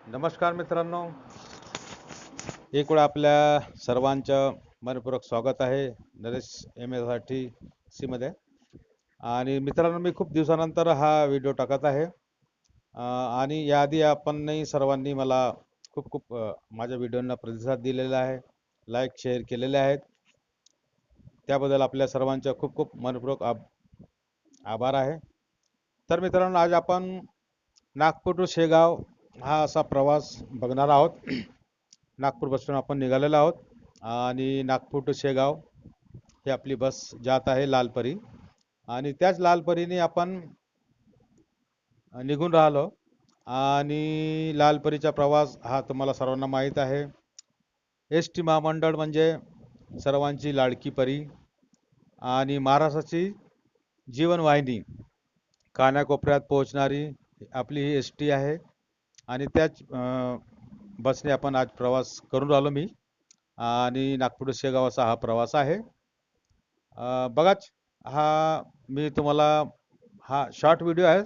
नमस्कार मित्रांनो, एक वेळा आपल्या सर्वांचं मनपूर्वक स्वागत आहे नरेश MSRTC मध्ये. आणि मित्रांनो, मी खूप दिवसानंतर हा व्हिडिओ टाकत आहे. आणि याआधी आपणही सर्वांनी मला खूप खूप माझ्या व्हिडिओंना प्रतिसाद दिलेला आहे, लाईक शेअर केलेले आहेत. त्याबद्दल आपल्या सर्वांचा खूप खूप मनपूर्वक आभार आहे. तर मित्रांनो, आज आपण नागपूर टू शेगाव हा असा प्रवास बघणार आहोत. नागपूरपासून आपण निघालेलो आहोत आणि नागपूर टू शेगाव ही आपली बस जात आहे लालपरी. आणि त्याच लालपरीने आपण निघून राहिलो. आणि लालपरीचा प्रवास हा तुम्हाला सर्वांना माहीत आहे. ST महामंडळ म्हणजे सर्वांची लाडकी परी आणि महाराष्ट्राची जीवनवाहिनी, कानाकोपऱ्यात पोहोचणारी आपली ही ST आहे. आणि त्याच बसने आपण आज प्रवास करून राहिलो मी. आणि नागपूर शेगाव असा हा प्रवास आहे. बघाच, मी तुम्हाला हा शॉर्ट व्हिडिओ आहे,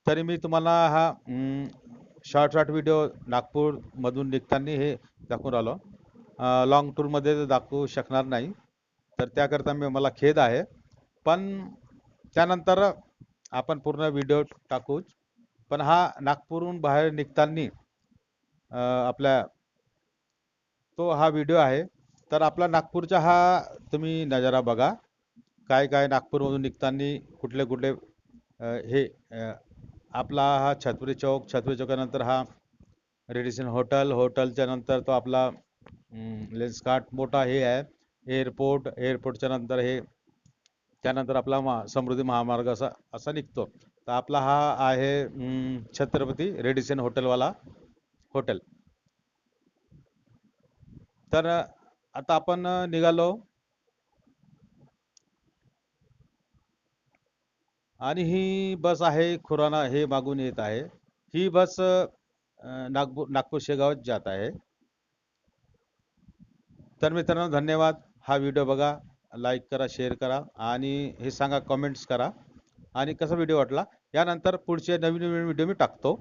तरी मी तुम्हाला हा शॉर्ट व्हिडिओ नागपूरमधून निघताना हे दाखवून राहिलो. लॉंग टूरमध्ये तर दाखवू शकणार नाही, तर त्याकरता मला खेद आहे. पण त्यानंतर आपण पूर्ण व्हिडिओ टाकूच. पण हा नागपूरहून बाहेर निघताना आपल्या तो हा व्हिडिओ आहे. तर आपला नागपूरचा हा तुम्ही नजारा बघा. काय काय नागपूरमधून निघताना कुठले कुठले हे आपला हा छत्रपती चौकानंतर हा रेडिसन हॉटेलच्या नंतर तो आपला लेन्सकार्ट मोठा हे आहे एअरपोर्टच्या नंतर हे, त्यानंतर आपला समृद्धी महामार्ग असा असा निघतो. तर आपला हा आहे छत्रपती रेडिसन हॉटेलवाला हॉटेल. तर आता आपण निघालो. आणि ही बस आहे खुराना, हे मागून येत आहे. ही बस नागपूर शेगाव जात आहे. तर मित्रांनो, धन्यवाद. हा व्हिडिओ बघा, लाईक करा, शेअर करा आणि हे सांगा, कमेंट्स करा आणि कसा व्हिडिओ वाटला. यानंतर पुढचे नवीन नवीन व्हिडिओ मी टाकतो.